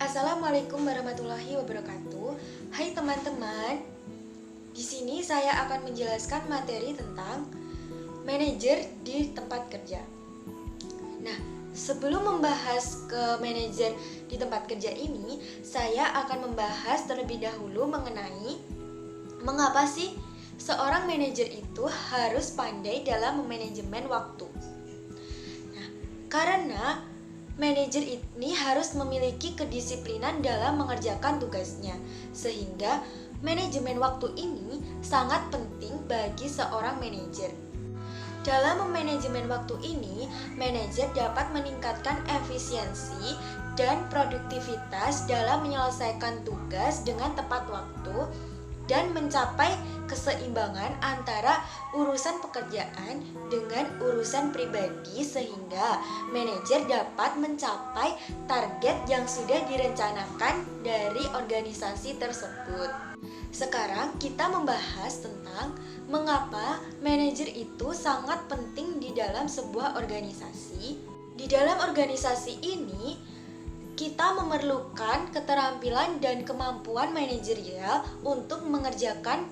Assalamualaikum warahmatullahi wabarakatuh. Hai teman-teman, di sini saya akan menjelaskan materi tentang manajer di tempat kerja. Nah, sebelum membahas ke manajer di tempat kerja ini, saya akan membahas terlebih dahulu mengenai mengapa sih seorang manajer itu harus pandai dalam memanajemen waktu. Nah, karena manajer ini harus memiliki kedisiplinan dalam mengerjakan tugasnya, sehingga manajemen waktu ini sangat penting bagi seorang manajer. Dalam memanajemen waktu ini, manajer dapat meningkatkan efisiensi dan produktivitas dalam menyelesaikan tugas dengan tepat waktu dan mencapai keseimbangan antara urusan pekerjaan dengan urusan pribadi sehingga manajer dapat mencapai target yang sudah direncanakan dari organisasi tersebut. Sekarang kita membahas tentang mengapa manajer itu sangat penting di dalam sebuah organisasi. Di dalam organisasi ini kita memerlukan keterampilan dan kemampuan manajerial untuk mengerjakan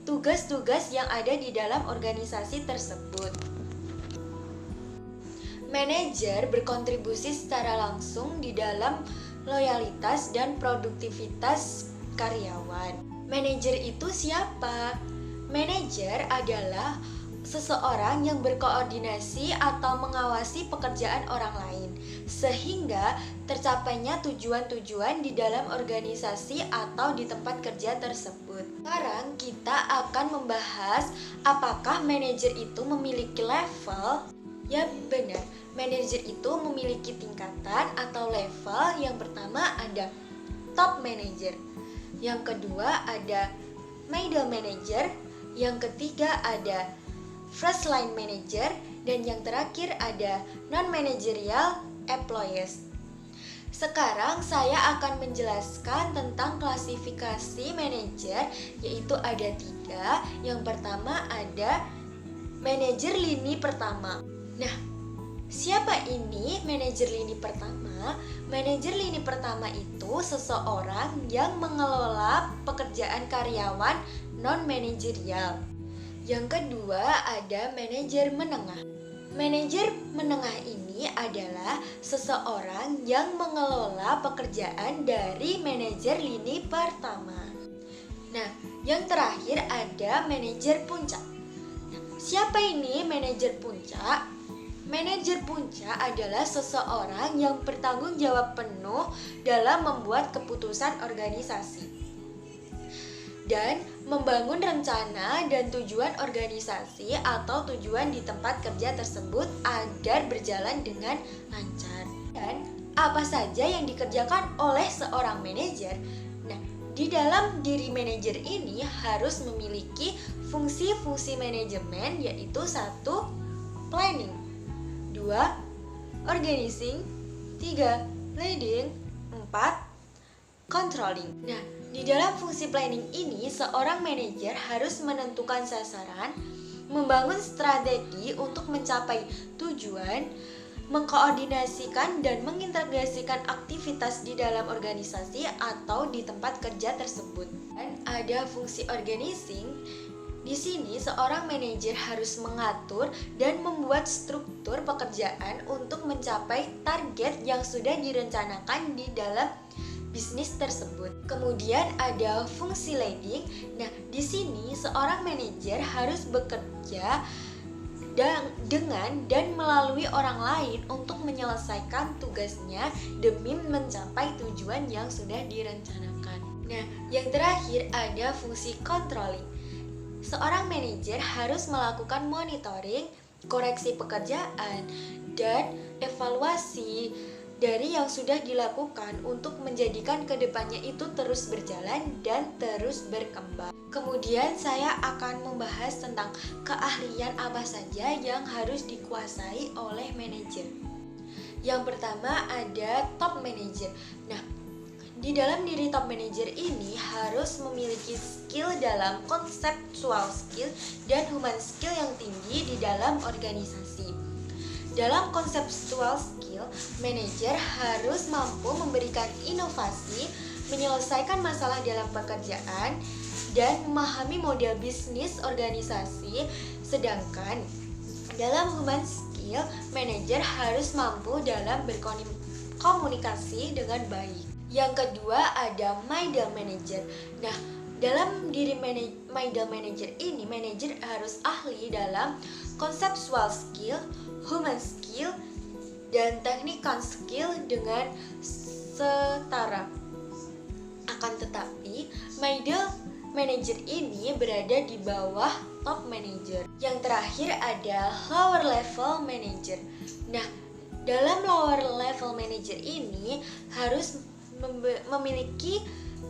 tugas-tugas yang ada di dalam organisasi tersebut. Manajer berkontribusi secara langsung di dalam loyalitas dan produktivitas karyawan. Manajer itu siapa? Manajer adalah seseorang yang berkoordinasi atau mengawasi pekerjaan orang lain sehingga tercapainya tujuan-tujuan di dalam organisasi atau di tempat kerja tersebut. Sekarang kita akan membahas apakah manajer itu memiliki level. Ya benar, manajer itu memiliki tingkatan atau level. Yang pertama ada top manager, yang kedua ada middle manager, yang ketiga ada first line manager, dan yang terakhir ada non-managerial employees. Sekarang saya akan menjelaskan tentang klasifikasi manajer, yaitu ada 3. Yang pertama ada manajer lini pertama. Nah, siapa ini manajer lini pertama? Manajer lini pertama itu seseorang yang mengelola pekerjaan karyawan non-manajerial. Yang kedua ada manajer menengah. Manajer menengah ini adalah seseorang yang mengelola pekerjaan dari manajer lini pertama. Nah, yang terakhir ada manajer puncak. Nah, siapa ini manajer puncak? Manajer puncak adalah seseorang yang bertanggung jawab penuh dalam membuat keputusan organisasi dan membangun rencana dan tujuan organisasi atau tujuan di tempat kerja tersebut agar berjalan dengan lancar. Dan apa saja yang dikerjakan oleh seorang manajer? Nah, di dalam diri manajer ini harus memiliki fungsi-fungsi manajemen, yaitu 1. Planning, 2. Organizing, 3. Leading, 4. Controlling. Nah, di dalam fungsi planning ini, seorang manajer harus menentukan sasaran, membangun strategi untuk mencapai tujuan, mengkoordinasikan dan mengintegrasikan aktivitas di dalam organisasi atau di tempat kerja tersebut. Dan ada fungsi organizing. Di sini, seorang manajer harus mengatur dan membuat struktur pekerjaan untuk mencapai target yang sudah direncanakan di dalam bisnis tersebut. Kemudian ada fungsi leading. Nah, di sini seorang manajer harus bekerja dengan dan melalui orang lain untuk menyelesaikan tugasnya demi mencapai tujuan yang sudah direncanakan. Nah, yang terakhir ada fungsi controlling. Seorang manajer harus melakukan monitoring, koreksi pekerjaan, dan evaluasi dari yang sudah dilakukan untuk menjadikan kedepannya itu terus berjalan dan terus berkembang. Kemudian saya akan membahas tentang keahlian apa saja yang harus dikuasai oleh manajer. Yang pertama ada top manager. Nah, di dalam diri top manager ini harus memiliki skill dalam conceptual skill dan human skill yang tinggi di dalam organisasi. dalam conceptual skill, manajer harus mampu memberikan inovasi, menyelesaikan masalah dalam pekerjaan, dan memahami model bisnis organisasi. Sedangkan dalam human skill, manajer harus mampu dalam berkomunikasi dengan baik. Yang kedua ada middle manager. Nah, dalam diri middle manager ini, manajer harus ahli dalam conceptual skill, human skill, dan technical skill dengan setara. Akan tetapi, middle manager ini berada di bawah top manager. Yang terakhir ada lower level manager. Nah, dalam lower level manager ini harus memiliki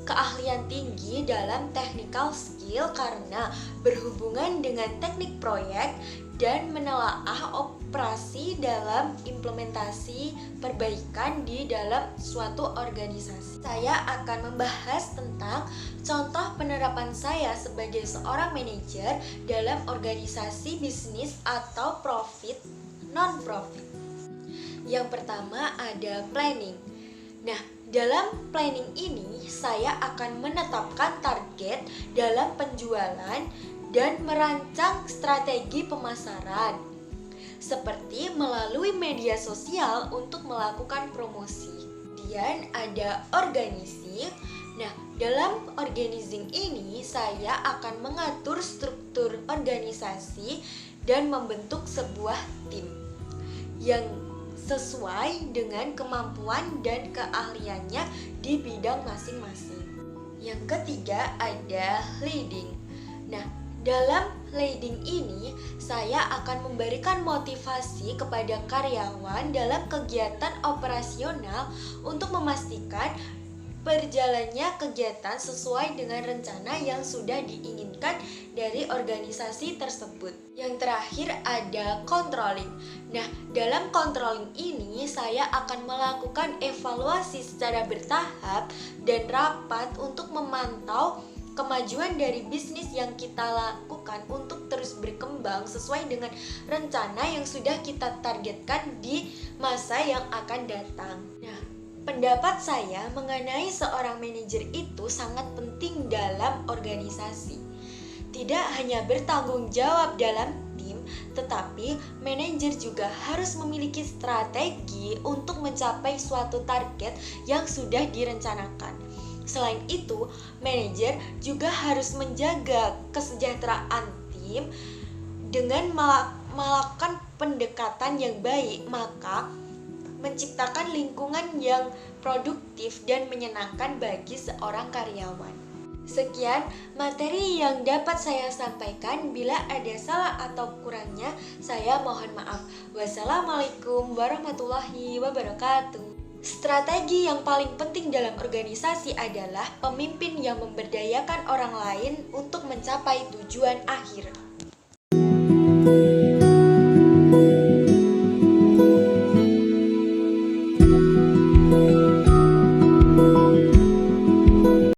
keahlian tinggi dalam technical skill karena berhubungan dengan teknik proyek dan menelaah operasi dalam implementasi perbaikan di dalam suatu organisasi. Saya akan membahas tentang contoh penerapan saya sebagai seorang manajer dalam organisasi bisnis atau profit non-profit. Yang pertama ada planning. Nah, dalam planning ini saya akan menetapkan target dalam penjualan dan merancang strategi pemasaran, seperti melalui media sosial untuk melakukan promosi. Kemudian ada organizing. Nah, dalam organizing ini saya akan mengatur struktur organisasi dan membentuk sebuah tim yang sesuai dengan kemampuan dan keahliannya di bidang masing-masing. Yang ketiga ada leading. Nah, dalam leading ini saya akan memberikan motivasi kepada karyawan dalam kegiatan operasional untuk memastikan berjalannya kegiatan sesuai dengan rencana yang sudah diinginkan dari organisasi tersebut. Yang terakhir ada controlling. Nah, dalam controlling ini saya akan melakukan evaluasi secara bertahap dan rapat untuk memantau kemajuan dari bisnis yang kita lakukan untuk terus berkembang sesuai dengan rencana yang sudah kita targetkan di masa yang akan datang. Nah, pendapat saya mengenai seorang manajer itu sangat penting dalam organisasi. Tidak hanya bertanggung jawab dalam tim, tetapi manajer juga harus memiliki strategi untuk mencapai suatu target yang sudah direncanakan. Selain itu, manajer juga harus menjaga kesejahteraan tim dengan melakukan pendekatan yang baik, maka menciptakan lingkungan yang produktif dan menyenangkan bagi seorang karyawan. Sekian materi yang dapat saya sampaikan. Bila ada salah atau kurangnya, saya mohon maaf. Wassalamualaikum warahmatullahi wabarakatuh. Strategi yang paling penting dalam organisasi adalah pemimpin yang memberdayakan orang lain untuk mencapai tujuan akhir.